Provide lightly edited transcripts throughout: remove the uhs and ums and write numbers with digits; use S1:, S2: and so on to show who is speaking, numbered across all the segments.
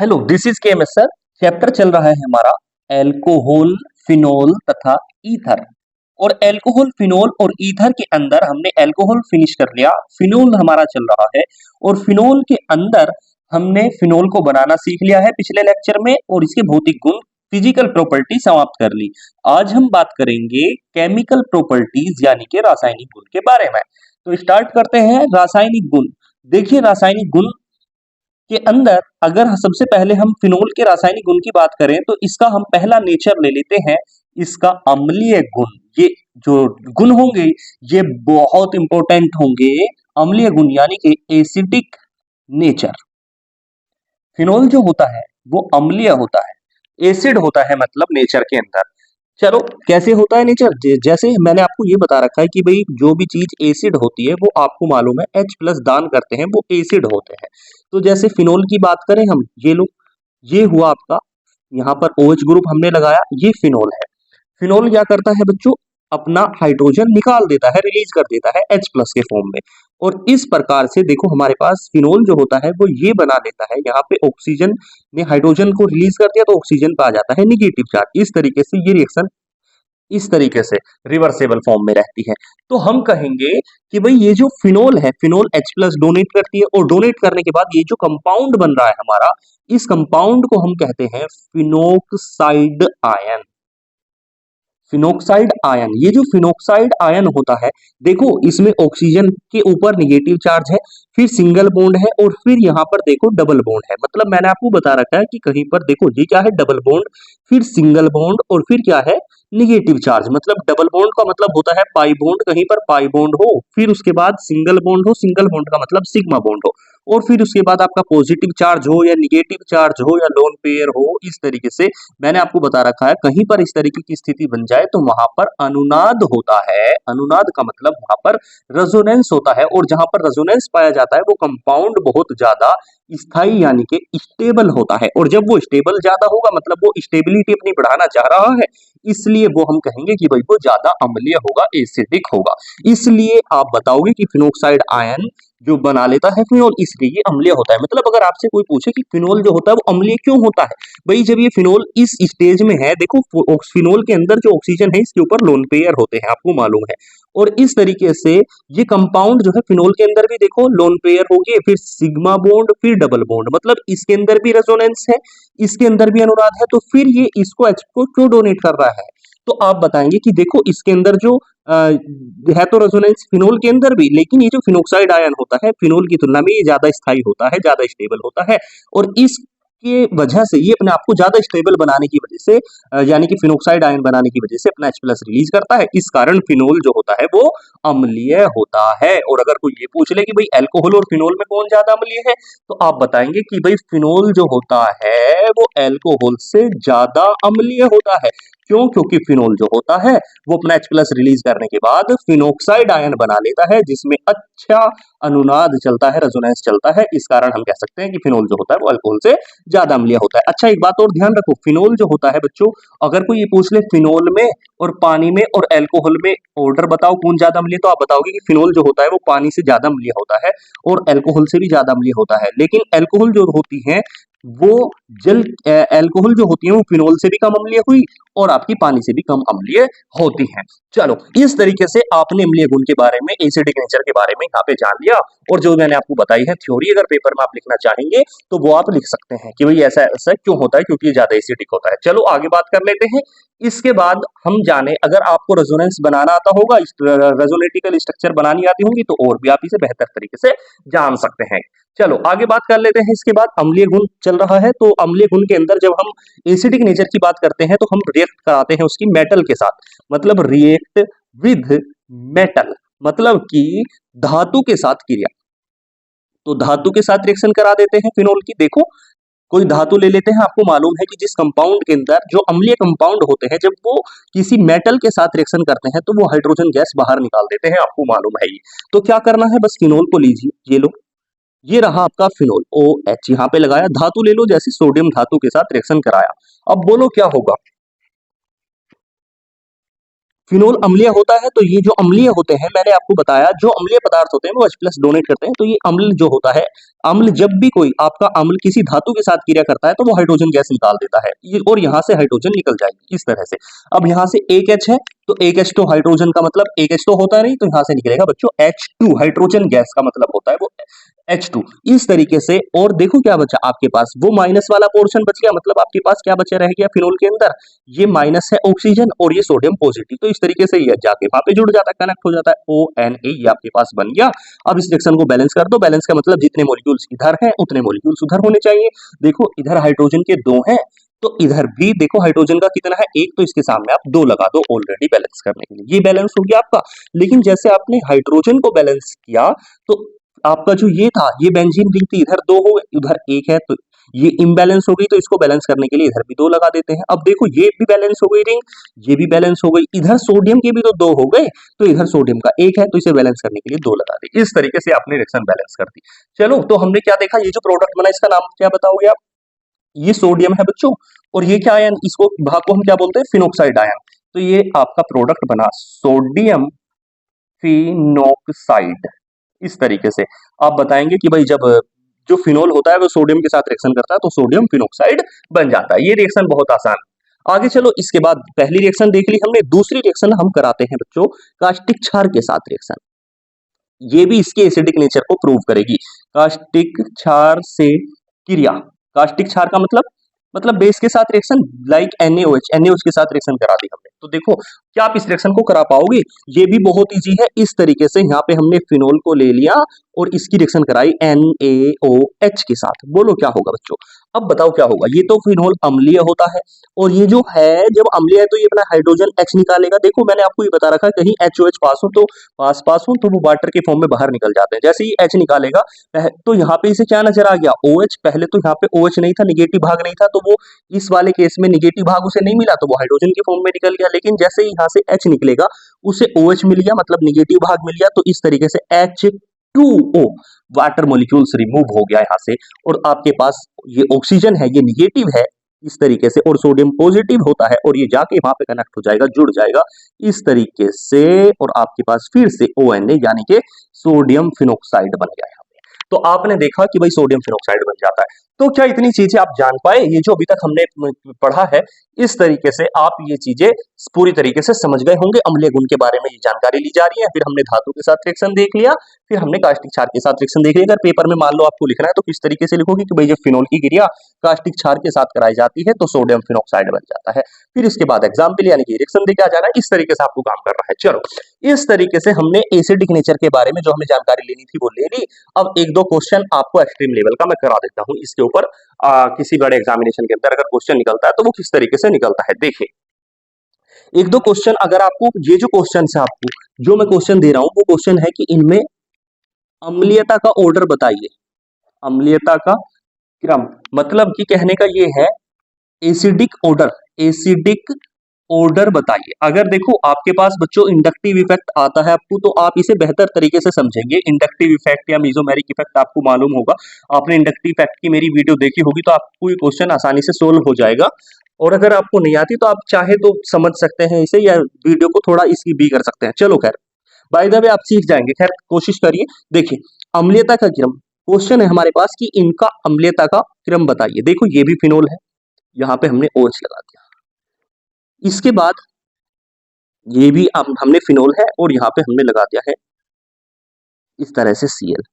S1: Hello, this is KMS sir. Chapter चल रहा है हमारा एल्कोहल, फिनोल तथा ईथर। और एल्कोहल, फिनोल और ईथर के अंदर हमने एल्कोहल फिनिश कर लिया, फिनोल हमारा चल रहा है। और फिनोल के अंदर हमने फिनोल को बनाना सीख लिया है पिछले लेक्चर में, और इसके भौतिक गुण, फिजिकल प्रॉपर्टी समाप्त कर ली। आज हम बात करेंगे केमिकल प्रॉपर्टीज यानी कि रासायनिक गुण के बारे में। तो स्टार्ट करते हैं रासायनिक गुण। देखिए, रासायनिक गुण के अंदर अगर सबसे पहले हम फिनोल के रासायनिक गुण की बात करें तो इसका हम पहला नेचर ले लेते हैं, इसका अम्लीय गुण। ये जो गुण होंगे ये बहुत इंपॉर्टेंट होंगे। अम्लीय गुण यानी कि एसिडिक नेचर। फिनोल जो होता है वो अम्लीय होता है, एसिड होता है मतलब नेचर के अंदर। चलो, कैसे होता है नेचर? जैसे मैंने आपको ये बता रखा है कि भाई जो भी चीज एसिड होती है वो आपको मालूम है H प्लस दान करते हैं, वो एसिड होते हैं। तो जैसे फिनोल की बात करें हम, ये लो, ये हुआ आपका, यहाँ पर OH ग्रुप हमने लगाया, ये फिनोल है। फिनोल क्या करता है बच्चों? अपना हाइड्रोजन निकाल देता है, रिलीज कर देता है H प्लस के फॉर्म में। और इस प्रकार से देखो हमारे पास फिनोल जो होता है वो ये बना देता है, यहाँ पे ऑक्सीजन ने हाइड्रोजन को रिलीज कर दिया तो ऑक्सीजन पे आ जाता है निगेटिव चार्ज। इस तरीके से ये रिएक्शन इस तरीके से रिवर्सेबल फॉर्म में रहती है। तो हम कहेंगे कि भाई ये जो फिनोल है, फिनोल H प्लस डोनेट करती है, और डोनेट करने के बाद ये जो कंपाउंड बन रहा है हमारा, इस कंपाउंड को हम कहते हैं फिनोक्साइड आयन। फिनोक्साइड आयन, ये जो फिनोक्साइड आयन होता है, देखो इसमें ऑक्सीजन के ऊपर निगेटिव चार्ज है, फिर सिंगल बॉन्ड है, और फिर यहाँ पर देखो डबल बॉन्ड है। मतलब मैंने आपको बता रखा है कि कहीं पर देखो ये क्या है, डबल बॉन्ड, फिर सिंगल बॉन्ड, और फिर क्या है, निगेटिव चार्ज। मतलब डबल बॉन्ड का मतलब होता है पाई बॉन्ड, कहीं पर पाई बॉन्ड हो, फिर उसके बाद सिंगल बॉन्ड हो, सिंगल बॉन्ड का मतलब सिग्मा बॉन्ड हो, और फिर उसके बाद आपका पॉजिटिव चार्ज हो या निगेटिव चार्ज हो या लोन पेयर हो। इस तरीके से मैंने आपको बता रखा है, कहीं पर इस तरीके की स्थिति बन जाए तो वहां पर अनुनाद होता है। अनुनाद का मतलब वहां पर रेजोनेंस होता है, और जहां पर रेजोनेंस पाया जाता है वो कंपाउंड बहुत ज्यादा स्थायी यानी कि स्टेबल होता है। और जब वो स्टेबल ज्यादा होगा मतलब वो स्टेबिलिटी अपनी बढ़ाना चाह रहा है, इसलिए वो हम कहेंगे कि भाई वो ज्यादा अम्लीय होगा, एसिडिक होगा। इसलिए आप बताओगे कि फिनोक्साइड आयन जो बना लेता है फिनोल, इसलिए ये अम्लीय होता है। मतलब अगर आपसे कोई पूछे कि फिनोल जो होता है वो अम्लीय क्यों होता है, भाई जब ये फिनोल इस स्टेज में है, देखो फिनोल के अंदर जो ऑक्सीजन है इसके ऊपर लोन पेयर होते हैं, आपको मालूम है। और इस तरीके से ये कंपाउंड जो है फिनोल के अंदर भी देखो लोन पेयर हो गए, फिर सिग्मा बॉन्ड, फिर डबल बॉन्ड, मतलब इसके अंदर भी रेजोनेंस है, इसके अंदर भी अनुनाद है, तो फिर ये इसको H को क्यों डोनेट कर रहा है? तो आप बताएंगे कि देखो इसके अंदर जो है तो रेजोनेंस फिनोल के अंदर भी, लेकिन ये जो फिनोक्साइड आयन होता है फिनोल की तुलना में ये ज्यादा स्थायी होता है, ज्यादा स्टेबल होता है। और इसके वजह से ये अपने आप को ज्यादा स्टेबल बनाने की वजह से यानी कि फिनोक्साइड आयन बनाने की वजह से अपना H प्लस रिलीज करता है। इस कारण फिनोल जो होता है वो अम्लीय होता है। और अगर कोई ये पूछ ले कि भाई अल्कोहल और फिनोल में कौन ज्यादा अम्लीय है, तो आप बताएंगे कि भाई फिनोल जो होता है वो अल्कोहल से ज्यादा अम्लीय होता है। क्यों? क्योंकि फिनोल जो होता है वो अपना H प्लस रिलीज करने के बाद फिनोक्साइड आयन बना लेता है, जिसमें अच्छा अनुनाद चलता है, रेजोनेंस चलता है। इस कारण हम कह सकते हैं कि फिनोल जो होता है वो अल्कोहल से ज्यादा अम्लीय होता है। अच्छा, एक बात और ध्यान रखो, फिनोल जो होता है बच्चों, अगर कोई ये पूछ ले फिनोल में और पानी में और अल्कोहल में ऑर्डर बताओ कौन ज्यादा अम्लीय, तो आप बताओगे कि फिनोल जो होता है वो पानी से ज्यादा अम्लीय होता है और अल्कोहल से भी ज्यादा अम्लीय होता है। लेकिन अल्कोहल जो होती है वो जल अल्कोहल जो होती है वो फिनोल से भी कम अम्लीय हुई और आपकी पानी से भी कम अम्लीय होती हैं। चलो, इस तरीके से आपने अम्लीय गुण के बारे में, एसिडिक नेचर के बारे में यहाँ पे जान लिया। और जो मैंने आपको बताई है थ्योरी, अगर पेपर में आप लिखना चाहेंगे तो वो आप लिख सकते हैं कि भाई ऐसा ऐसा क्यों होता है, क्योंकि ये ज्यादा एसिडिक होता है। चलो आगे बात कर लेते हैं। इसके बाद हम जाने, अगर आपको रेजोनेंस बनाना आता होगा, रेजोनेटिकल स्ट्रक्चर बनानी आती होंगी, तो और भी आप इसे बेहतर तरीके से जान सकते हैं। चलो आगे बात कर लेते हैं। इसके बाद अम्लीय गुण चल रहा है, तो अम्लीय गुण के अंदर जब हम एसिडिक नेचर की बात करते हैं तो हम रिएक्ट कराते हैं उसकी मेटल के साथ, मतलब रिएक्ट विद मेटल, मतलब कि धातु के साथ क्रिया। तो धातु के साथ रिएक्शन करा देते हैं फिनोल की। देखो कोई धातु ले लेते हैं, आपको मालूम है कि जिस कंपाउंड के अंदर जो अम्लीय कंपाउंड होते हैं जब वो किसी मेटल के साथ रिएक्शन करते हैं तो वो हाइड्रोजन गैस बाहर निकाल देते हैं, आपको मालूम है ये। तो क्या करना है, बस फिनोल को लीजिए, ये लो, ये रहा आपका फिनोल, OH यहाँ पे लगाया, धातु ले लो, जैसे सोडियम धातु के साथ रिएक्शन कराया। अब बोलो क्या होगा? फिनोल अम्लीय होता है, तो ये जो अम्लीय होते हैं, मैंने आपको बताया जो अम्लीय पदार्थ होते हैं वो H+ डोनेट करते हैं। तो ये अम्ल जो होता है, अम्ल जब भी कोई आपका अम्ल किसी धातु के साथ क्रिया करता है तो वो हाइड्रोजन गैस निकाल देता है, ये और यहाँ से हाइड्रोजन निकल जाएगी इस तरह से। अब यहाँ से एक H है तो एक H तो हाइड्रोजन का मतलब एक H तो होता नहीं, तो यहाँ से निकलेगा बच्चों H2, हाइड्रोजन गैस का मतलब होता है वो H2 इस तरीके से। और देखो क्या बचा आपके पास, वो माइनस वाला पोर्शन बच गया, मतलब आपके पास क्या बचा रह गया फिनोल के अंदर, ये माइनस है ऑक्सीजन और ये सोडियम पॉजिटिव। तो इस तरीके से ये जाके वहां पे जुड़ जाता है, कनेक्ट हो जाता है, ONA ये आपके पास बन गया। अब इस रिएक्शन को बैलेंस कर दो, बैलेंस का मतलब जितने मॉलिक्यूल्स इधर हैं उतने मॉलिक्यूल्स उधर होने चाहिए। देखो इधर हाइड्रोजन के 2 हैं तो इधर भी देखो हाइड्रोजन का कितना है, 1, तो इसके सामने आप 2 लगा दो ऑलरेडी बैलेंस करने के लिए, ये बैलेंस हो गया आपका। लेकिन जैसे आपने हाइड्रोजन को बैलेंस किया तो आपका जो ये था, ये बेंजीन रिंग थी, इधर 2 हो गए, उधर 1 है, तो ये इम्बैलेंस हो गई, तो इसको बैलेंस करने के लिए इधर भी 2 लगा देते हैं। अब देखो ये भी बैलेंस हो गई रिंग, ये भी बैलेंस हो गई, इधर सोडियम के भी तो 2 हो गए, तो इधर सोडियम का 1 है, तो इसे बैलेंस करने के लिए 2 लगा दे। इस तरीके से आपने रिएक्शन बैलेंस कर दी। चलो तो हमने क्या देखा, ये जो प्रोडक्ट बना इसका नाम क्या बताओगे आप, ये सोडियम है बच्चों, और ये क्या आयन, इसको भाग को हम क्या बोलते हैं, फिनोक्साइड आयन। तो ये आपका प्रोडक्ट बना सोडियम फिनोक्साइड। इस तरीके से आप बताएंगे कि भाई जब जो फिनोल होता है वो सोडियम के साथ रिएक्शन करता है तो सोडियम फिनोक्साइड बन जाता है। ये रिएक्शन बहुत आसान। आगे चलो, इसके बाद पहली रिएक्शन देख ली हमने, दूसरी रिएक्शन हम कराते हैं बच्चों कास्टिक क्षार के साथ रिएक्शन। ये भी इसके एसिडिक नेचर को प्रूव करेगी। कास्टिक क्षार से क्रिया, कास्टिक क्षार का मतलब बेस के साथ रिएक्शन, लाइक NaOH के साथ रिएक्शन करा दी हमने। तो देखो क्या आप इस रिएक्शन को करा पाओगे, ये भी बहुत इजी है। इस तरीके से यहाँ पे हमने फिनोल को ले लिया और इसकी रिएक्शन कराई NaOH के साथ। बोलो क्या होगा बच्चों, अब बताओ क्या होगा। ये तो फिनोल अम्लीय होता है और ये जो है जब अम्लीय है तो ये अपना हाइड्रोजन H निकालेगा। देखो मैंने आपको ये बता रखा है, कहीं HOH पास हो तो पास हो तो वो वाटर के फॉर्म में बाहर निकल जाते हैं। जैसे ही H निकालेगा तो यहाँ पे इसे क्या नजर आ गया, OH। पहले तो यहाँ पे OH नहीं था, निगेटिव भाग नहीं था, तो वो इस वाले केस में निगेटिव भाग उसे नहीं मिला, तो वो हाइड्रोजन के फॉर्म में निकल गया। लेकिन जैसे ही यहाँ से H निकलेगा उसे OH मिल गया, मतलब निगेटिव भाग मिल गया। तो इस तरीके से H2O वाटर मॉलिक्यूल्स रिमूव हो गया यहाँ से, और आपके पास ये ऑक्सीजन है, ये निगेटिव है इस तरीके से, और सोडियम पॉजिटिव होता है, और ये जाके वहां पे कनेक्ट हो जाएगा, जुड़ जाएगा इस तरीके से, और आपके पास फिर से ONA यानी कि सोडियम फिनोक्साइड बन गया यहाँ पे। तो आपने देखा कि भाई सोडियम फिनोक्साइड बन जाता है। तो क्या इतनी चीजें आप जान पाए, ये जो अभी तक हमने पढ़ा है, इस तरीके से आप ये चीजें पूरी तरीके से समझ गए होंगे। अम्लीय गुण के बारे में ये जानकारी ली जा रही है, फिर हमने धातु के साथ रिएक्शन देख लिया, फिर हमने कास्टिक क्षार के साथ रिएक्शन देख लिया। अगर पेपर में मान लो आपको लिखना है तो किस तरीके से लिखोगे कि भाई जब फिनोल की क्रिया कास्टिक क्षार के साथ कराई जाती है तो सोडियम फिनोक्साइड बन जाता है, फिर इसके बाद एग्जाम्पल यानी कि रिएक्शन देके आ जाना है। इस तरीके से आपको काम करना है। चलो इस तरीके से हमने एसिडिक नेचर के बारे में जो हमें जानकारी लेनी थी वो ले ली। अब 1-2 क्वेश्चन आपको एक्सट्रीम लेवल का मैं करा देता हूँ इसके ऊपर। किसी बड़े एग्जामिनेशन के अंदर अगर क्वेश्चन निकलता है तो वो किस तरीके से निकलता है, देखिए 1-2 क्वेश्चन अगर आपको, ये जो क्वेश्चन है आपको जो मैं क्वेश्चन दे रहा हूं वो क्वेश्चन है कि इनमें अम्लीयता का ऑर्डर बताइए, अम्लीयता का क्रम, मतलब कि कहने का ये है एसिडिक ऑर्डर, एसिडिक ऑर्डर बताइए। अगर देखो आपके पास बच्चों इंडक्टिव इफेक्ट आता है आपको, तो आप इसे बेहतर तरीके से समझेंगे। इंडक्टिव इफेक्ट या मेसोमेरिक इफेक्ट आपको मालूम होगा, आपने इंडक्टिव इफेक्ट की मेरी वीडियो देखी होगी, तो आपको ये क्वेश्चन आसानी से सोल्व हो जाएगा। और अगर आपको नहीं आती तो आप चाहे तो समझ सकते हैं इसे, या वीडियो को थोड़ा इसकी भी कर सकते हैं। चलो खैर, बाय द वे आप सीख जाएंगे, खैर कोशिश करिए। देखिए अम्लीयता का क्रम क्वेश्चन है हमारे पास कि इनका अम्लीयता का क्रम बताइए। देखो ये भी फिनोल है, यहाँ पे हमने OH लगा दिया, इसके बाद ये भी हमने फिनोल है और यहाँ पे हमने लगा दिया है इस तरह से Cl,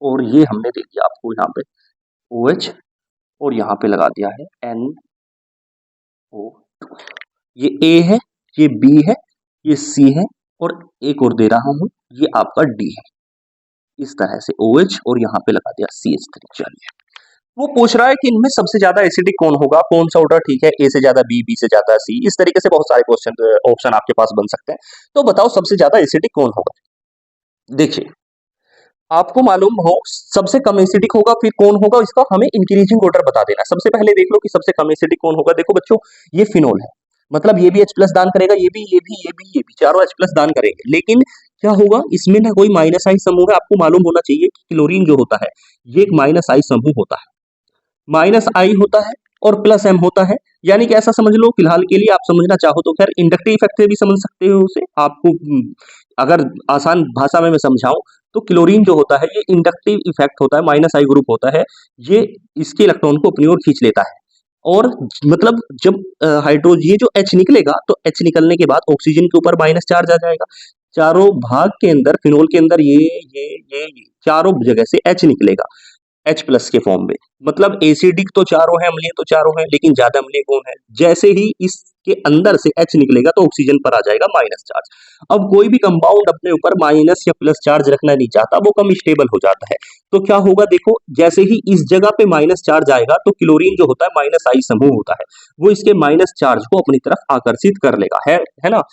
S1: और ये हमने दे दिया आपको यहाँ पे OH, और यहाँ पे लगा दिया है NO2। ये A है, ये B है, ये C है, और एक और दे रहा हूं, ये आपका D है। इस तरह से OH और यहाँ पे लगा दिया CH3। चलिए वो पूछ रहा है कि इनमें सबसे ज्यादा एसिडिक कौन होगा, कौन सा ऑर्डर ठीक है, A से ज्यादा B, B से ज्यादा C। इस तरीके से बहुत सारे क्वेश्चन ऑप्शन आपके पास बन सकते हैं। तो बताओ सबसे ज्यादा एसिडिक कौन होगा। देखिए आपको मालूम हो सबसे कम एसिडिक होगा, फिर कौन होगा, इसका हमें इंक्रीजिंग ऑर्डर बता देना। सबसे पहले देख लो कि सबसे कम एसिडिक कौन होगा। देखो बच्चों ये फिनोल है, मतलब ये भी H+ दान करेगा, ये भी चारों H+ दान करेंगे। लेकिन क्या होगा, इसमें ना कोई माइनस आई समूह है। आपको मालूम होना चाहिए कि क्लोरीन जो होता है ये एक माइनस आई समूह होता है, माइनस आई होता है, और प्लस एम होता है। यानी कि ऐसा समझ लो, फिलहाल के लिए आप समझना चाहो तो खैर इंडक्टिव इफेक्ट से भी समझ सकते हो उसे आपको। अगर आसान भाषा में मैं समझाऊं तो क्लोरीन जो होता है ये इंडक्टिव इफेक्ट होता है, माइनस आई ग्रुप होता है, ये इसके इलेक्ट्रॉन को अपनी ओर खींच लेता है। और मतलब जब हाइड्रोजन ये जो H निकलेगा तो H निकलने के बाद ऑक्सीजन के ऊपर माइनस चार्ज आ जाएगा। चारों भाग के अंदर, फिनोल के अंदर ये चारों जगह से H निकलेगा, H प्लस के फॉर्म में। मतलब एसिडिक तो चारों है, अम्लीय तो चारों है, लेकिन ज्यादा अम्लीय कौन है? जैसे ही इसके अंदर से H निकलेगा तो ऑक्सीजन पर आ जाएगा माइनस चार्ज। अब कोई भी कंपाउंड अपने ऊपर माइनस या प्लस चार्ज रखना नहीं चाहता, वो कम स्टेबल हो जाता है। तो क्या होगा देखो, जैसे ही इस जगह पे माइनस चार्ज आएगा तो क्लोरीन जो होता है माइनस आई समूह होता है, वो इसके माइनस चार्ज को अपनी तरफ आकर्षित कर लेगा, है ना।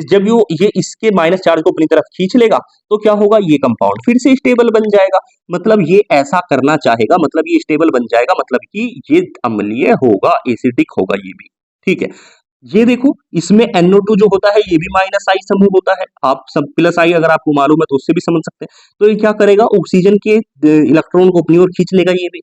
S1: जब ये इसके माइनस चार्ज को अपनी तरफ खींच लेगा तो क्या होगा, ये कंपाउंड फिर से स्टेबल बन जाएगा। मतलब ये ऐसा करना चाहेगा, मतलब ये स्टेबल बन जाएगा, मतलब कि ये अम्लीय होगा, एसिडिक होगा ये भी। ठीक है, ये देखो इसमें NO2 जो होता है ये भी माइनस आई समूह होता है। आप सब प्लस आई अगर आपको मालूम है तो उससे भी समझ सकते हैं। तो ये क्या करेगा, ऑक्सीजन के इलेक्ट्रॉन को अपनी ओर खींच लेगा ये भी।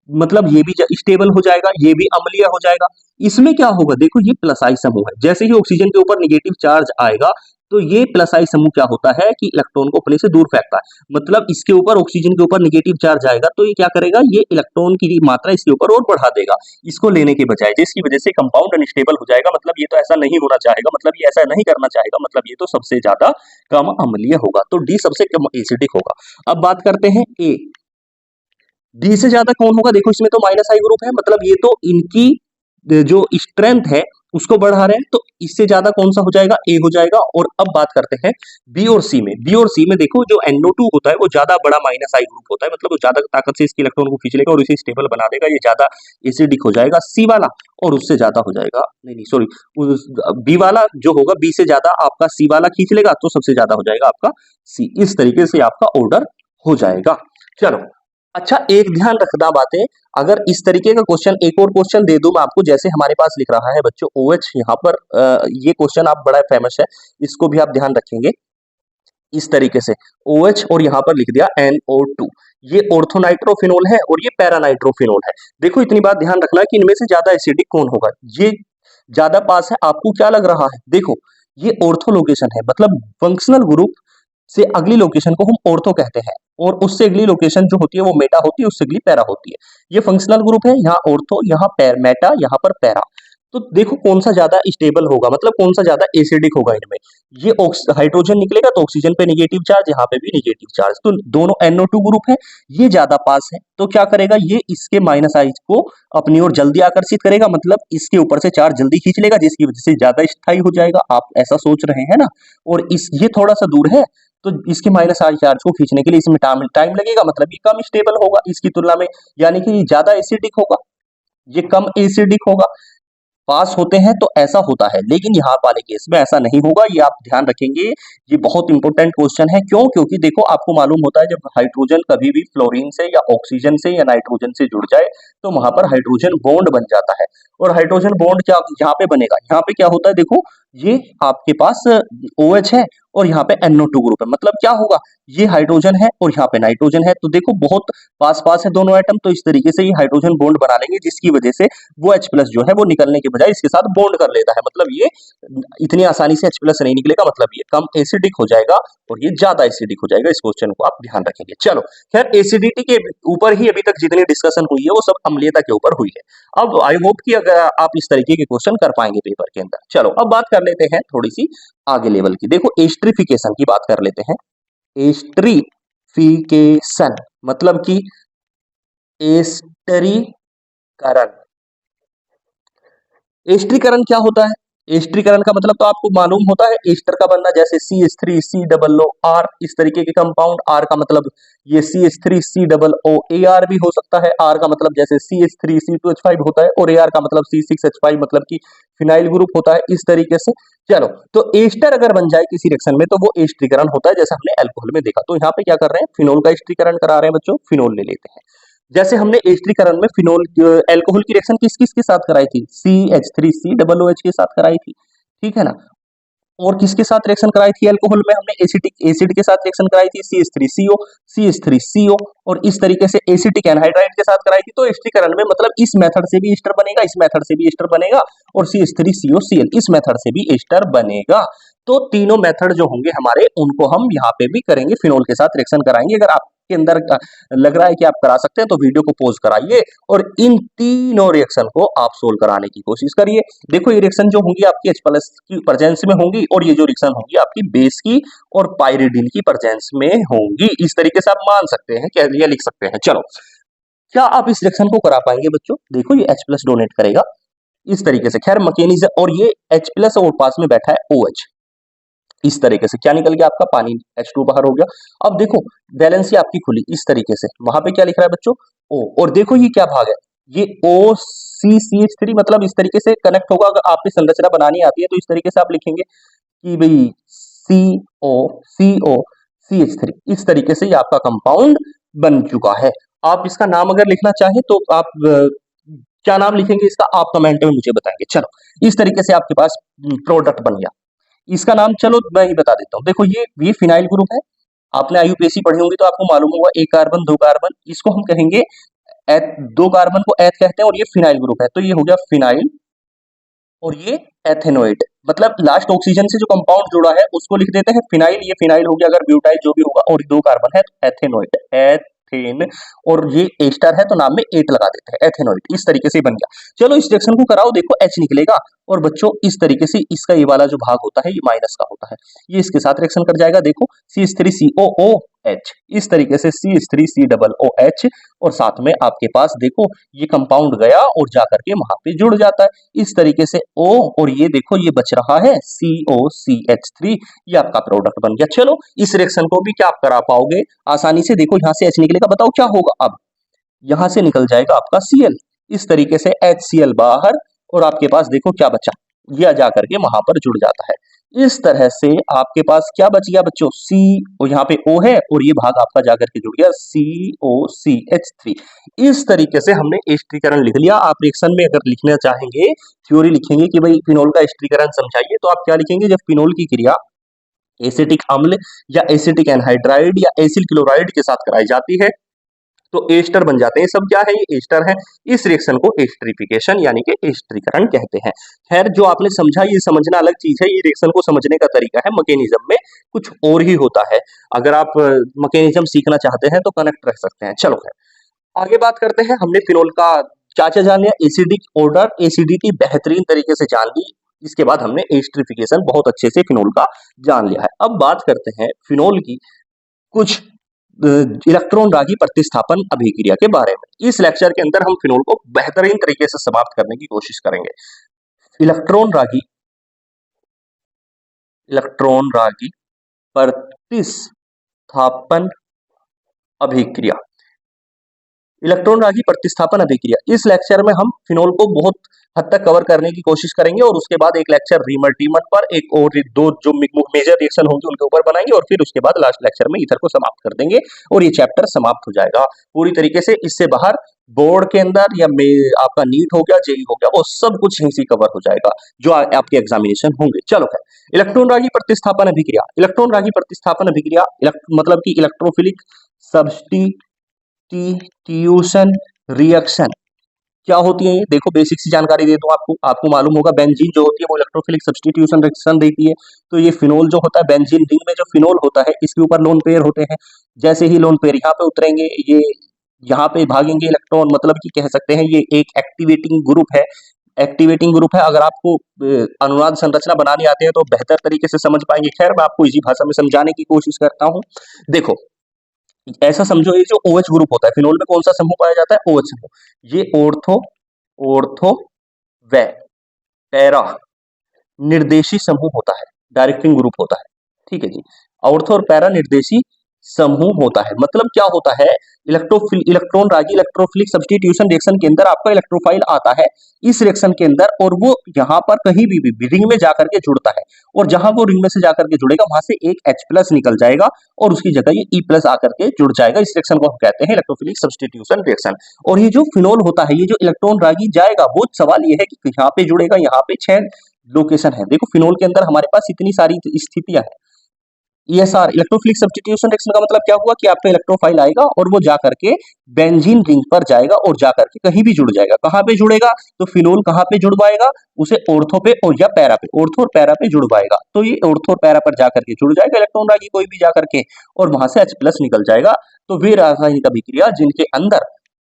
S1: मतलब ये भी स्टेबल हो जाएगा, ये भी अम्लीय हो जाएगा। इसमें क्या होगा देखो, ये प्लस आई समूह है, जैसे ही ऑक्सीजन के ऊपर निगेटिव चार्ज आएगा तो ये प्लस आई समूह क्या होता है कि इलेक्ट्रॉन को अपने से दूर फेंकता है। मतलब इसके ऊपर, ऑक्सीजन के ऊपर निगेटिव चार्ज आएगा तो ये क्या करेगा, ये इलेक्ट्रॉन की मात्रा इसके ऊपर और बढ़ा देगा इसको लेने के बजाय, जिसकी वजह से कंपाउंड अनस्टेबल हो जाएगा। मतलब ये तो ऐसा नहीं होना चाहेगा, मतलब ये ऐसा नहीं करना चाहेगा, मतलब ये तो सबसे ज्यादा कम अम्लीय होगा, तो डी सबसे कम एसिडिक होगा। अब बात करते हैं ए। डी से ज्यादा कौन होगा, देखो इसमें तो माइनस आई ग्रुप है, मतलब ये तो इनकी जो स्ट्रेंथ है उसको बढ़ा रहे हैं, तो इससे ज्यादा कौन सा हो जाएगा, ए हो जाएगा। और अब बात करते हैं बी और सी में। बी और सी में देखो जो NO2 होता है वो ज्यादा बड़ा माइनस आई ग्रुप होता है, मतलब वो ज्यादा ताकत से इसके इलेक्ट्रॉन को खींच लेगा और इसे स्टेबल बना देगा, ये ज्यादा एसिडिक हो जाएगा सी वाला, और उससे ज्यादा हो जाएगा, नहीं नहीं सॉरी, बी वाला जो होगा बी से ज्यादा आपका सी वाला खींच लेगा तो सबसे ज्यादा हो जाएगा आपका सी। इस तरीके से आपका ऑर्डर हो जाएगा। चलो अच्छा, एक ध्यान रखना बातें, अगर इस तरीके का क्वेश्चन, एक और क्वेश्चन दे दूं मैं आपको, जैसे हमारे पास लिख रहा है बच्चों OH यहाँ पर, ये क्वेश्चन आप बड़ा फेमस है, इसको भी आप ध्यान रखेंगे इस तरीके से। OH और यहाँ पर लिख दिया NO2, ये ऑर्थोनाइट्रोफिनोल है और ये पैरानाइट्रोफिनोल है। देखो इतनी बात ध्यान रखना कि इनमें से ज्यादा एसिडिक कौन होगा, ये ज्यादा पास है, आपको क्या लग रहा है, देखो ये ऑर्थो लोकेशन है, मतलब फंक्शनल ग्रुप से अगली लोकेशन को हम ऑर्थो कहते हैं, और उससे अगली लोकेशन जो होती है वो मेटा होती है, उससे अगली पैरा होती है। ये फंक्शनल ग्रुप है, यहाँ ऑर्थो, यहाँ मेटा, यहाँ पर पैरा। तो देखो कौन सा ज्यादा स्टेबल होगा, मतलब कौन सा ज्यादा एसिडिक होगा इनमें। ये हाइड्रोजन निकलेगा तो ऑक्सीजन पे निगेटिव चार्ज, यहाँ पे भी निगेटिव चार्ज, तो दोनों NO2 ग्रुप है, ये ज्यादा पास है, तो क्या करेगा, ये इसके माइनस आइज को अपनी ओर जल्दी आकर्षित करेगा, मतलब इसके ऊपर से चार्ज जल्दी खींच लेगा, जिसकी वजह से ज्यादा स्थायी हो जाएगा। आप ऐसा सोच रहे हैं ना, और इस ये थोड़ा सा दूर है तो इसके माइनस आई चार्ज को खींचने के लिए इसमें टाइम लगेगा, मतलब ये कम स्टेबल होगा इसकी तुलना में, यानी कि ये ज्यादा एसिडिक होगा, ये कम एसिडिक होगा। पास होते हैं तो ऐसा होता है, लेकिन यहाँ वाले केस में ऐसा नहीं होगा, ये आप ध्यान रखेंगे। ये बहुत इंपॉर्टेंट क्वेश्चन है, क्यों, क्योंकि देखो आपको मालूम होता है जब हाइड्रोजन कभी भी फ्लोरीन से या ऑक्सीजन से या नाइट्रोजन से जुड़ जाए तो वहां पर हाइड्रोजन बॉन्ड बन जाता है। और हाइड्रोजन बॉन्ड क्या यहाँ पे बनेगा, यहाँ पे क्या होता है देखो, ये आपके पास OH है और यहाँ पे NO2 ग्रुप है, मतलब क्या होगा, ये हाइड्रोजन है और यहाँ पे नाइट्रोजन है, तो देखो बहुत पास पास है दोनों एटम, तो इस तरीके से ये हाइड्रोजन बॉन्ड बना लेंगे, जिसकी वजह से वो H प्लस जो है वो निकलने के बजाय इसके साथ बॉन्ड कर लेता है, मतलब ये इतनी आसानी से H प्लस नहीं निकलेगा, मतलब ये कम एसिडिक हो जाएगा और ये ज्यादा एसिडिक हो जाएगा। इस क्वेश्चन को आप ध्यान रखेंगे। चलो खैर, एसिडिटी के ऊपर ही अभी तक जितनी डिस्कशन हुई है वो सब अम्लीयता के ऊपर हुई है। अब आई होप कि अगर आप इस तरीके के क्वेश्चन कर पाएंगे पेपर के अंदर। चलो अब बात कर लेते हैं थोड़ी सी आगे लेवल की, देखो एस्ट्रिफिकेशन की बात कर लेते हैं। एस्ट्रिफिकेशन मतलब कि एस्टरीकरण। एस्ट्रीकरण क्या होता है, एस्ट्रीकरण का मतलब तो आपको मालूम होता है, एस्टर का बनना, जैसे CH3 COO, इस तरीके के कंपाउंड। R का मतलब ये CH3 COO AR भी हो सकता है, R का मतलब जैसे CH3 C2H5 होता है, और AR का मतलब C6H5, मतलब कि फिनाइल ग्रुप होता है, इस तरीके से। चलो तो एस्टर अगर बन जाए किसी रिएक्शन में तो वो एस्ट्रीकरण होता है, जैसे हमने अल्कोहल में देखा। तो यहाँ पे क्या कर रहे हैं, फिनोल का एस्ट्रीकरण करा रहे हैं बच्चों, फिनोल ले लेते हैं। जैसे हमने एस्ट्रीकरण में फिनोल अल्कोहल की रिएक्शन किस किस के साथ कराई थी, CH3COOH के साथ कराई थी, ठीक है ना। और किसके साथ रिएक्शन कराई थी अल्कोहल में हमने? एसिटिक एसिड के साथ रिएक्शन कराई थी, CH3CO CH3CO, और इस तरीके से एसिटिक एनहाइड्राइड के साथ कराई थी। तो एस्टरीकरण में मतलब इस मेथड से भी एस्टर बनेगा, इस मेथड से भी एस्टर बनेगा, और CH3COCl इस मेथड से भी एस्टर बनेगा। तो तीनों मेथड जो होंगे हमारे उनको हम यहाँ पे भी करेंगे, फिनोल के साथ रिएक्शन कराएंगे। अगर आपके अंदर लग रहा है कि आप करा सकते हैं तो वीडियो को पॉज कराइए और इन तीनों रिएक्शन को आप सोल्व कराने की कोशिश करिए। देखो ये रिएक्शन जो होंगी आपकी H+ की प्रेजेंस में होंगी, और ये जो रिएक्शन होंगी आपकी बेस की और पाइरिडिन की प्रेजेंस में होंगी। इस तरीके से आप मान सकते हैं, क्या ये लिख सकते हैं। चलो, क्या आप इस रिएक्शन को करा पाएंगे बच्चों? देखो ये H+ डोनेट करेगा इस तरीके से, खैर मैकेनिज्म, और ये H+ और पास में बैठा है OH। इस तरीके से क्या निकल गया आपका? पानी, H2 बाहर हो गया। अब देखो वैलेंसी आपकी खुली इस तरीके से, वहां पे क्या लिख रहा है बच्चों? O, और देखो ये क्या भाग है? ये OCCH3, मतलब इस तरीके से कनेक्ट होगा। अगर आपकी संरचना बनानी आती है तो इस तरीके से आप लिखेंगे कि भाई COCH3, इस तरीके से ये आपका कंपाउंड बन चुका है। आप इसका नाम अगर लिखना चाहें तो आप क्या नाम लिखेंगे इसका? आप कमेंट में मुझे बताएंगे। चलो, इस तरीके से आपके पास प्रोडक्ट बन गया। इसका नाम चलो मैं ही बता देता हूँ। देखो ये फिनाइल ग्रुप है। आपने IUPAC पढ़ी होंगी तो आपको मालूम होगा, एक कार्बन दो कार्बन, इसको हम कहेंगे एथ, दो कार्बन को एथ कहते हैं, और ये फिनाइल ग्रुप है। तो ये हो गया फिनाइल, और ये एथेनोइड, मतलब लास्ट ऑक्सीजन से जो कंपाउंड जुड़ा है उसको लिख देते हैं फिनाइल। ये फिनाइल हो गया, अगर ब्यूटाइल जो भी होगा, और दो कार्बन है तो एथेनोइड, एथेन, और ये एस्टर है तो नाम में एट लगा देते हैं, एथेनोइड। इस तरीके से बन गया। चलो इस रिएक्शन को कराओ, देखो H निकलेगा, और बच्चों इस तरीके से इसका ये वाला जो भाग होता है ये माइनस का होता है, ये इसके साथ रिएक्शन कर जाएगा। देखो CH3COOH, इस तरीके से CH3COOH, और साथ में आपके पास देखो ये कंपाउंड गया और जाकर के वहां पे जुड़ जाता है इस तरीके से O, और ये देखो ये बच रहा है COCH3, ये आपका प्रोडक्ट बन गया। चलो इस रिएक्शन को भी क्या आप करा पाओगे आसानी से? देखो यहाँ से H निकलेगा, बताओ क्या होगा? अब यहां से निकल जाएगा आपका Cl, इस तरीके से HCl बाहर, और आपके पास देखो क्या बचा, यह जाकर के वहां पर जुड़ जाता है। इस तरह से आपके पास क्या बच गया बच्चों? C, और यहाँ पे O है, और ये भाग आपका जाकर के जुड़ गया COCH3। इस तरीके से हमने एस्टरीकरण लिख लिया। आप रिएक्शन में अगर लिखना चाहेंगे, थ्योरी लिखेंगे कि भाई फिनोल का एस्टरीकरण समझाइए, तो आप क्या लिखेंगे? जब फिनोल की क्रिया एसिटिक अम्ल या एसिटिक एनहाइड्राइड या एसिल क्लोराइड के साथ कराई जाती है तो एस्टर बन जाते हैं। सब क्या है? ये एस्टर है। इस रिएक्शन को एस्टरिफिकेशन यानी कि एस्टरीकरण कहते हैं। खैर जो आपने समझा ये समझना अलग चीज है, ये रिएक्शन को समझने का तरीका है। मैकेनिज्म में कुछ और ही होता है। अगर आप मैकेनिज्म सीखना चाहते हैं तो कनेक्ट रख सकते हैं। चलो खैर आगे बात करते हैं। हमने फिनोल का क्या क्या जान लिया? एसिडिक ऑर्डर, एसिडिटी बेहतरीन तरीके से जान ली। इसके बाद हमने एस्टरिफिकेशन बहुत अच्छे से फिनोल का जान लिया है। अब बात करते हैं फिनोल की कुछ इलेक्ट्रॉन रागी प्रतिस्थापन अभिक्रिया के बारे में। इस लेक्चर के अंदर हम फिनोल को बेहतरीन तरीके से समाप्त करने की कोशिश करेंगे। इलेक्ट्रॉन रागी प्रतिस्थापन अभिक्रिया, इलेक्ट्रॉन रागी प्रतिस्थापन अभिक्रिया, इस लेक्चर में हम फिनोल को बहुत हद तक कवर करने की कोशिश करेंगे, और उसके बाद एक लेक्चर रीमर टीमर पर, एक और दो जो मेजर रिएक्शन होंगे उनके ऊपर बनाएंगे, और फिर उसके बाद लास्ट लेक्चर में ईथर को समाप्त कर देंगे और ये चैप्टर समाप्त हो जाएगा पूरी तरीके से। इससे बाहर बोर्ड के अंदर या आपका नीट हो गया, जेई हो गया, वो सब कुछ यहीं से कवर हो जाएगा जो आपके एग्जामिनेशन होंगे। चलो खैर, इलेक्ट्रॉन रागी प्रतिस्थापन अभिक्रिया। इलेक्ट्रॉन रागी प्रतिस्थापन अभिक्रिया मतलब कि इलेक्ट्रोफिलिक सब्स्टिट्यूशन रिएक्शन क्या होती है? ये देखो बेसिक सी जानकारी दे दूं आपको मालूम होगा बेंजीन जो होती है वो इलेक्ट्रोफिलिक सब्स्टिट्यूशन रिएक्शन देती है। तो ये फिनोल जो होता है, बेंजीन रिंग में जो फिनोल होता है इसके ऊपर लोन पेयर होते हैं। जैसे ही लोन पेयर यहाँ पे उतरेंगे, ये यहाँ पे भागेंगे इलेक्ट्रॉन, मतलब कि कह सकते हैं ये एक एक्टिवेटिंग ग्रुप है। एक्टिवेटिंग ग्रुप है। अगर आपको अनुनाद संरचना बनानी आती है तो बेहतर तरीके से समझ पाएंगे। खैर मैं आपको इसी भाषा में समझाने की कोशिश करता हूँ। देखो ऐसा समझो, ये जो OH ग्रुप होता है, फिनोल में कौन सा समूह पाया जाता है? OH समूह। ये ऑर्थो व पैरा निर्देशी समूह होता है, डायरेक्टिंग ग्रुप होता है। ठीक है जी, ऑर्थो और पैरा निर्देशी समूह होता है। मतलब क्या होता है? इलेक्ट्रॉन रागी इलेक्ट्रोफिलिक सब्स्टिट्यूशन रिएक्शन के अंदर आपका इलेक्ट्रोफाइल आता है इस रिएक्शन के अंदर, और वो यहाँ पर कहीं भी रिंग में जाकर के जुड़ता है, और जहां वो रिंग में से जाकर के जुड़ेगा वहां से एक H+ निकल जाएगा और उसकी जगह ये E+ आकर के जुड़ जाएगा। इस रिएक्शन को हम कहते हैं इलेक्ट्रोफिलिक सब्स्टिट्यूशन रिएक्शन। और ये जो फिनोल होता है, ये जो इलेक्ट्रॉन रागी जाएगा, वो सवाल ये है कि यहाँ पे जुड़ेगा, यहाँ पे 6 लोकेशन है। देखो फिनोल के अंदर हमारे पास इतनी सारी स्थितियां हैं। ESR इलेक्ट्रोफिलिक सब्स्टिट्यूशन रिएक्शन का मतलब क्या हुआ कि आपका इलेक्ट्रोफाइल आएगा और वो जा करके बेंजीन रिंग पर जाएगा और जा करके कहीं भी जुड़ जाएगा। कहाँ पे जुड़ेगा? तो फिनोल कहाँ पे जुड़वाएगा? उसे ऑर्थो पे और या पैरा पे, ऑर्थो और पैरा पे जुड़वाएगा। तो ये ऑर्थो और पैरा पर जा करके जुड़ जाएगा इलेक्ट्रॉन रागी कोई भी जा करके, और वहां से H+ निकल जाएगा। तो वे रासायनिक अभिक्रिया जिनके अंदर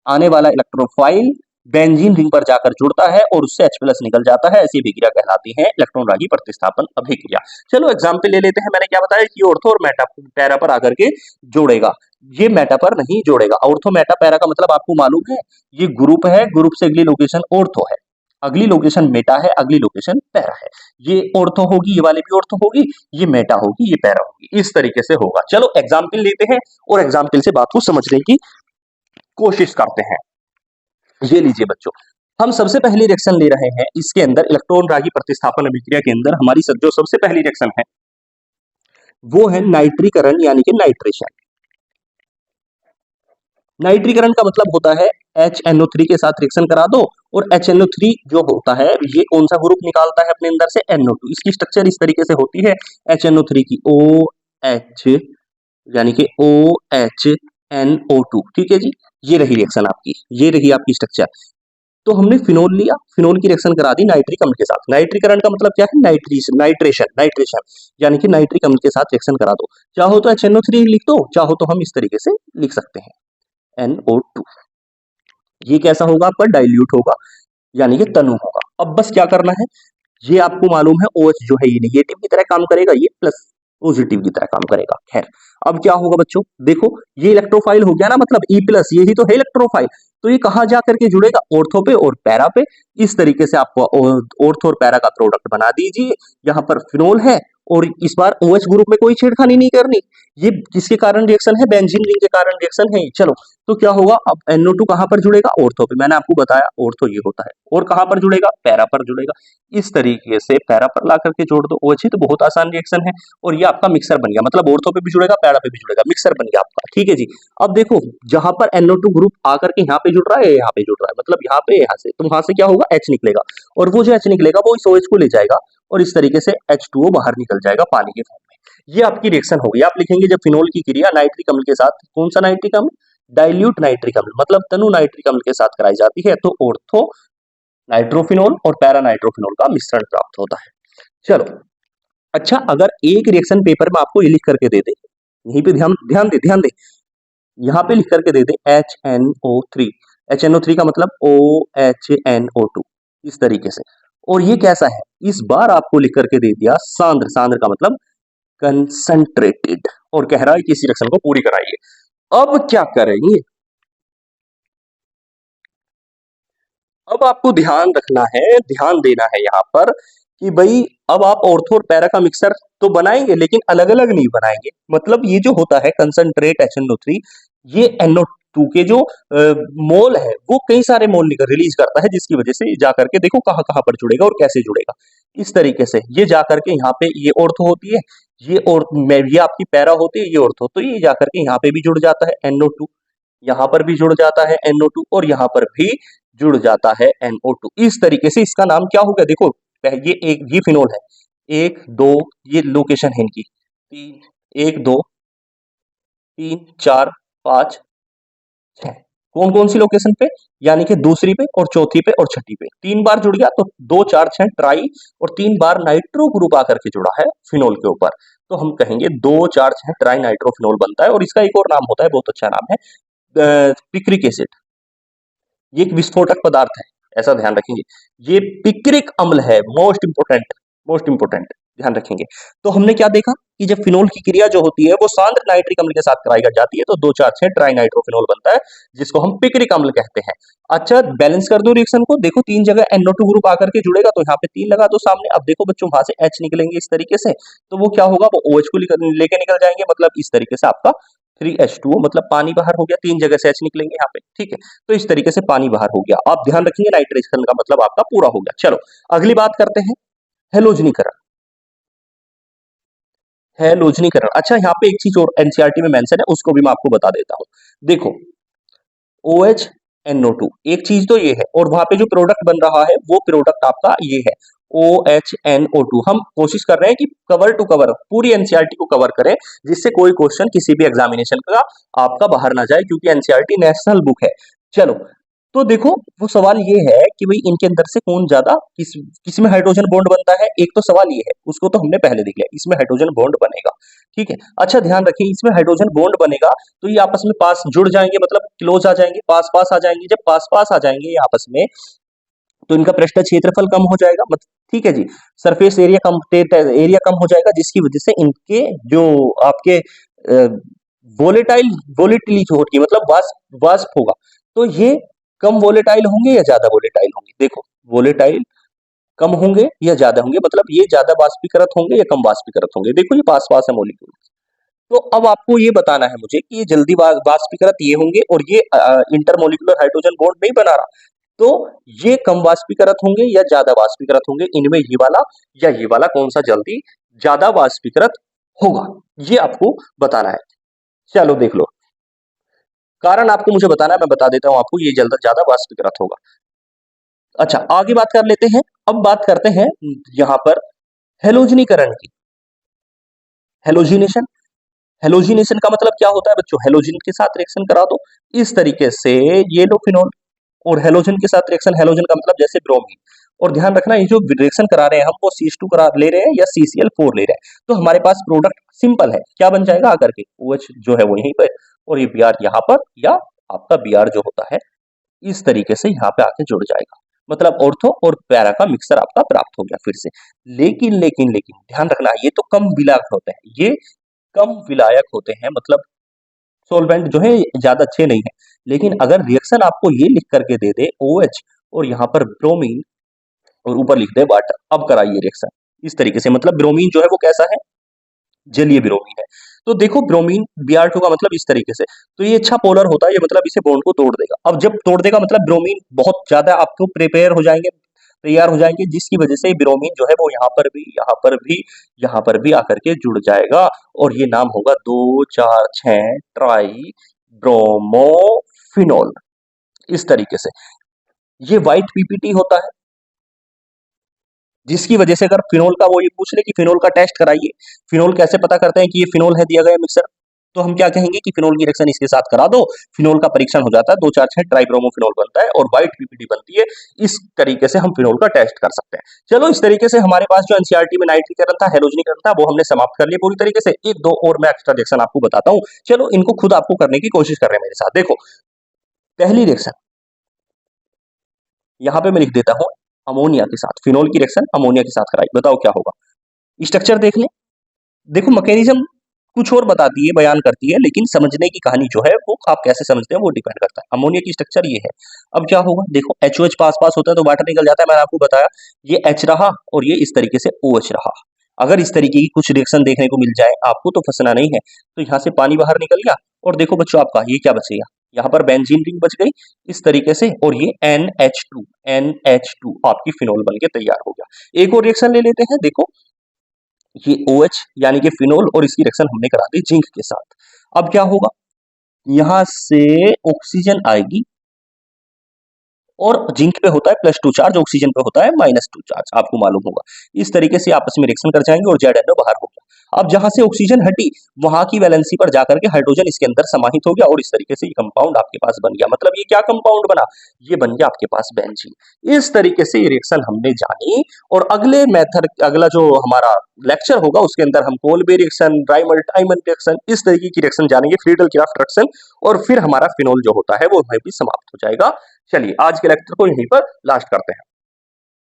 S1: आने वाला इलेक्ट्रोफाइल बेंजीन रिंग पर जाकर जुड़ता है और उससे H+ निकल जाता है, ऐसी अभिक्रिया कहलाती है इलेक्ट्रॉन रागी प्रतिस्थापन अभिक्रिया। चलो एग्जाम्पल ले लेते हैं। मैंने क्या बताया कि ऑर्थो और मेटा पैरा पर आकर के जोड़ेगा, ये मेटा पर नहीं जोड़ेगा। ऑर्थो मेटा पैरा का मतलब आपको मालूम है, ये ग्रुप है, ग्रुप से अगली लोकेशन ऑर्थो है, अगली लोकेशन मेटा है, अगली लोकेशन पैरा है। ये ऑर्थो होगी, ये वाली भी ऑर्थो होगी, ये मेटा होगी, ये पैरा होगी, इस तरीके से होगा। चलो एग्जाम्पल लेते हैं और एग्जाम्पल से बात को समझने की कोशिश करते हैं। ये लीजिए बच्चों, हम सबसे पहली रिएक्शन ले रहे हैं। इसके अंदर इलेक्ट्रॉन रागी प्रतिस्थापन अभिक्रिया के अंदर हमारी जो सबसे पहली रिएक्शन है वो है नाइट्रीकरण यानी कि नाइट्रेशन। नाइट्रीकरण का मतलब होता है HNO3 के साथ रिएक्शन करा दो, और HNO3 जो होता है ये कौन सा ग्रुप निकालता है अपने अंदर से? NO2। इसकी स्ट्रक्चर इस तरीके से होती है HNO3 की OH यानी कि OHNO2। ठीक है जी, ये रही रिएक्शन आपकी, ये रही आपकी स्ट्रक्चर। तो हमने फिनोल लिया, फिनोल की रिएक्शन करा दी नाइट्रिक अम्ल के साथ। नाइट्रीकरण का मतलब क्या है? नाइट्रेशन, नाइट्रेशन यानी कि नाइट्रिक अम्ल के साथ रिएक्शन करा दो। चाहो तो HNO3 लिख दो, चाहो तो हम इस तरीके से लिख सकते हैं NO2। ये कैसा होगा? आपका डाइल्यूट होगा यानी कि तनु होगा। अब बस क्या करना है, ये आपको मालूम है OH जो है ये निगेटिव की तरह काम करेगा, ये प्लस पॉजिटिव की तरह काम करेगा। खैर अब क्या होगा बच्चों, देखो ये इलेक्ट्रोफाइल हो गया ना, मतलब E+, यही तो है इलेक्ट्रोफाइल। तो ये कहाँ जा करके जुड़ेगा? ऑर्थो पे और पैरा पे। इस तरीके से आपको ऑर्थो और पैरा का प्रोडक्ट बना दीजिए। यहाँ पर फिनोल है और इस बार OH ग्रुप में कोई छेड़खानी नहीं करनी। ये किसके कारण रिएक्शन है? बेंजीन रिंग के कारण रिएक्शन है। चलो तो क्या होगा, अब NO2 कहां पर जुड़ेगा? ऑर्थो पे। मैंने आपको बताया ऑर्थो ये होता है, और कहां पर जुड़ेगा? पैरा पर जुड़ेगा। इस तरीके से पैरा पर ला करके जोड़ दो OH ही, तो बहुत आसान रिएक्शन है। और ये आपका मिक्सर बन गया, मतलब ऑर्थो पे भी जुड़ेगा, पैरा पे भी जुड़ेगा, मिक्सर बन गया आपका। ठीक है जी। अब देखो जहां पर NO2 ग्रुप आकर के यहाँ पे जुड़ रहा है, यहाँ पे जुड़ रहा है, मतलब यहाँ पे, यहाँ से, तो वहां से क्या होगा? H निकलेगा, और वो जो H निकलेगा वो इस OH को ले जाएगा, और इस तरीके से H2O बाहर निकल जाएगा पानी के फॉर्म में। ये आपकी रिएक्शन होगी। आप लिखेंगे जब फिनोल की क्रिया नाइट्रिक अम्ल के साथ, कौन सा नाइट्रिक अम्ल? डाइल्यूट नाइट्रिक अम्ल, मतलब तनु नाइट्रिक अम्ल के साथ कराई जाती है, तो ऑर्थो नाइट्रोफिनोल और पैरा नाइट्रोफिनोल का मिश्रण प्राप्त होता है। चलो अच्छा, अगर एक रिएक्शन पेपर में आपको ये लिख करके दे दे, यहीं पे ध्यान ध्यान दे, यहाँ पे लिख करके दे दे HNO3, HNO3 का मतलब OHNO2, इस तरीके से। और ये कैसा है? इस बार आपको लिख करके दे दिया सांद्र, सांद्र का मतलब कंसंट्रेटेड, और कह रहा है कि इस रिएक्शन को पूरी कराइए। अब क्या करेंगे? अब आपको ध्यान रखना है, ध्यान देना है यहाँ पर कि भाई अब आप ऑर्थो और पैरा का मिक्सर तो बनाएंगे, लेकिन अलग अलग नहीं बनाएंगे। मतलब ये जो होता है कंसंट्रेट HNO3, ये NO2 के जो मोल है वो कई सारे मोल रिलीज करता है, जिसकी वजह से जा करके देखो कहाँ कहाँ पर जुड़ेगा और कैसे जुड़ेगा। इस तरीके से ये जा करके यहाँ पे ये ऑर्थो होती है, ये और ये आपकी पैरा होती है, ये ऑर्थो, तो ये जा करके यहाँ पे भी जुड़ जाता है NO2, यहाँ पर भी जुड़ जाता है NO2, और यहाँ पर भी जुड़ जाता है NO2। इस तरीके से इसका नाम क्या हो गया? देखो ये एक, ये फिनोल है, 1 2, ये लोकेशन है इनकी, 3 1 2 3 4 5 6, कौन कौन सी लोकेशन पे? यानी कि दूसरी पे और चौथी पे और छठी पे 3 बार जुड़ गया, तो 2 4 6 ट्राई, और 3 बार नाइट्रो ग्रुप आकर के जुड़ा है फिनोल के ऊपर, तो हम कहेंगे 2 4 6 ट्राई नाइट्रोफिनोल बनता है। और इसका एक और नाम होता है, बहुत अच्छा नाम है, पिक्रिक एसिड। ये एक विस्फोटक पदार्थ है, ऐसा ध्यान रखेंगे। ये पिक्रिक अम्ल है, मोस्ट इंपोर्टेंट, मोस्ट इंपोर्टेंट, ध्यान रखेंगे। तो हमने क्या देखा कि जब फिनोल की क्रिया जो होती है वो सांद्र नाइट्रिक अम्ल के साथ कराई जाती है, तो 2 4 6 ट्राई नाइट्रोफिनोल बनता है, जिसको हम पिक्रिक अम्ल कहते हैं। अच्छा बैलेंस कर दो रिएक्शन को, देखो 3 जगह NO2 ग्रुप आकर के जुड़ेगा, तो यहाँ पे 3 लगा दो सामने। अब देखो बच्चों वहां से H निकलेंगे इस तरीके से, तो वो क्या होगा? वो OH को लेके निकल जाएंगे, मतलब इस तरीके से आपका 3H2O, मतलब पानी बाहर हो गया, 3 जगह से H निकलेंगे यहाँ पे। ठीक है, तो इस तरीके से पानी बाहर हो गया। आप ध्यान रखेंगे नाइट्रेशन का मतलब आपका पूरा हो गया। चलो अगली बात करते हैं, हेलोजनीकरण। हेलोजनीकरण, अच्छा यहाँ पे एक चीज और NCERT में मेंशन है, उसको भी मैं आपको बता देता हूँ। देखो OH NO2। एक चीज तो ये है, और वहां पे जो प्रोडक्ट बन रहा है वो प्रोडक्ट आपका ये है OHNO2। हम कोशिश कर रहे हैं कि कवर टू कवर पूरी एनसीईआरटी को कवर करें, जिससे कोई क्वेश्चन किसी भी एग्जामिनेशन का आपका बाहर ना जाए, क्योंकि एनसीईआरटी नेशनल बुक है। चलो, तो देखो वो सवाल ये है कि भाई इनके अंदर से कौन ज्यादा किसमें हाइड्रोजन बॉन्ड बनता है। एक तो सवाल ये है, उसको तो हमने पहले देख लिया, इसमें हाइड्रोजन बॉन्ड बनेगा। ठीक है, अच्छा ध्यान रखिए, इसमें हाइड्रोजन बॉन्ड बनेगा तो ये आपस में पास जुड़ जाएंगे, मतलब क्लोज आ जाएंगे, पास पास आ जाएंगे। जब पास पास आ जाएंगे ये आपस में, तो इनका पृष्ठ क्षेत्रफल कम हो जाएगा, मतलब ठीक है जी, सरफेस एरिया कम हो जाएगा, जिसकी वजह से इनके जो आपके वोलेटाइल वोलेटिलिटी होगी, मतलब वाष्प वाष्प होगा, तो ये कम वोलेटाइल होंगे या ज्यादा वोलेटाइल होंगे। देखो, वोलेटाइल कम होंगे या ज्यादा होंगे, मतलब ये ज्यादा वाष्पीकृत होंगे या कम वाष्पीकृत होंगे। देखो ये पास पास है मॉलिक्यूल। तो अब आपको ये बताना है मुझे कि ये जल्दी वाष्पीकृत ये होंगे, और ये इंटरमोलिकुलर हाइड्रोजन बॉन्ड नहीं बना रहा, तो ये कम वाष्पीकृत होंगे या ज्यादा वाष्पीकृत होंगे। इनमें ये वाला या ये वाला कौन सा जल्दी ज्यादा वाष्पीकृत होगा, ये आपको बताना है। चलो देख लो, कारण आपको मुझे बताना है, मैं बता देता हूं आपको, ये जल्द ज्यादा वाष्पीकृत होगा। अच्छा, आगे बात कर लेते हैं। अब बात करते हैं यहां पर हेलोजनीकरण की। हेलोजिनेशन, हेलोजिनेशन का मतलब क्या होता है बच्चों, हेलोजन के साथ रिएक्शन करा दो, इस तरीके से ये लो फिनोल, और हेलोजन के साथ रिएक्शन, हेलोजन का मतलब जैसे ब्रोमीन। और ध्यान रखना, ये जो रिएक्शन करा रहे हैं हम, वो CH2 करा ले रहे हैं या CCl4 ले रहे हैं, तो हमारे पास प्रोडक्ट सिंपल है, क्या बन जाएगा आकर के, OH जो है वो यहीं पर, और ये Br यहाँ पर, या आपका Br जो होता है इस तरीके से यहाँ पे आके जुड़ जाएगा, मतलब ऑर्थो और पैरा का मिक्सर आपका प्राप्त हो गया फिर से। लेकिन लेकिन लेकिन ध्यान रखना, ये तो कम विलायक होते हैं, ये कम विलायक होते हैं, मतलब सोलवेंट जो है ज्यादा अच्छे नहीं है। लेकिन अगर रिएक्शन आपको ये लिख करके दे दे OH और यहाँ पर ब्रोमीन, और ऊपर लिख दे वाटर, अब कराइए रिएक्शन इस तरीके से, मतलब ब्रोमीन जो है वो कैसा है, जलीय ब्रोमीन है। तो देखो ब्रोमीन Br2 का मतलब इस तरीके से, तो ये अच्छा पोलर होता है, ये मतलब इसे बॉन्ड को तोड़ देगा। अब जब तोड़ देगा मतलब ब्रोमीन बहुत ज्यादा आपको प्रिपेयर हो जाएंगे, तैयार हो जाएंगे, जिसकी वजह से ब्रोमीन जो है वो यहाँ पर भी, यहाँ पर भी, यहाँ पर भी आकर के जुड़ जाएगा, और ये नाम होगा 2,4,6 ट्राई ब्रोमोफिनॉल। इस तरीके से ये व्हाइट पीपीटी होता है, जिसकी वजह से अगर फिनोल का वो ये पूछ ले कि फिनोल का टेस्ट कराइए, फिनोल कैसे पता करते हैं कि ये फिनोल है दिया गया मिक्सर, तो हम क्या कहेंगे कि फिनोल की रिएक्शन इसके साथ करा दो, फिनोल का परीक्षण हो जाता है, 2,4,6 ट्राइब्रोमोफिनोल बनता है और व्हाइट पीपीटी बनती है। इस तरीके से हम फिनोल का टेस्ट कर सकते हैं। चलो, इस तरीके से हमारे पास जो एनसीईआरटी में नाइट्रीकरण था, हेलोजनीकरण था, वो हमने समाप्त कर लिया पूरी तरीके से। एक दो और मैं एक्स्ट्रा रिएक्शन आपको बताता हूँ, चलो इनको खुद आपको करने की कोशिश कर रहे हैं मेरे साथ। देखो, पहली रिएक्शन यहाँ पे मैं लिख देता हूँ, अमोनिया के साथ, फिनोल की रिएक्शन अमोनिया के साथ कराई, बताओ क्या होगा। स्ट्रक्चर देख ले, देखो मैकेनिज्म कुछ और बताती है, बयान करती है, लेकिन समझने की कहानी जो है वो आप कैसे समझते हैं वो डिपेंड करता है। अमोनिया की स्ट्रक्चर ये है। अब क्या होगा, देखो HOH पास पास होता है तो वाटर निकल जाता है, मैंने आपको बताया, ये H रहा और ये इस तरीके से OH रहा। अगर इस तरीके की कुछ रिएक्शन देखने को मिल जाए आपको तो फंसना नहीं है, तो यहाँ से पानी बाहर निकल गया, और देखो बच्चों आपका ये क्या बचेगा, यहाँ पर बेंजीन रिंग बच गई इस तरीके से, और ये NH2 आपकी फिनोल बन के तैयार हो गया। एक और रिएक्शन ले लेते हैं, देखो ये OH यानी कि फिनोल, और इसकी रिएक्शन हमने करा दी जिंक के साथ। अब क्या होगा, यहां से ऑक्सीजन आएगी, और जिंक पे होता है +2 चार्ज, ऑक्सीजन पे होता है -2 चार्ज, आपको मालूम होगा। इस तरीके से आपस में रिएक्शन कर जाएंगे और ZNO बाहर हो गया। अब जहां से ऑक्सीजन हटी, वहां की वैलेंसी पर जाकर के हाइड्रोजन इसके अंदर समाहित हो गया, और इस तरीके से ये कंपाउंड आपके पास बन गया। मतलब ये क्या कंपाउंड बना, ये बन गया आपके पास बेंजीन। इस तरीके से ये रिएक्शन हमने जानी, और अगले मेथड, अगला जो हमारा लेक्चर होगा उसके अंदर हम कोलबे रिएक्शन, राइमल टाइमन रिएक्शन, इस तरीके की रिएक्शन जानेंगे, फ्रीडल क्राफ्ट रिएक्शन, और फिर हमारा फिनोल जो होता है वो वहीं भी समाप्त हो जाएगा। चलिए आज के लेक्चर को यहीं पर लास्ट करते हैं।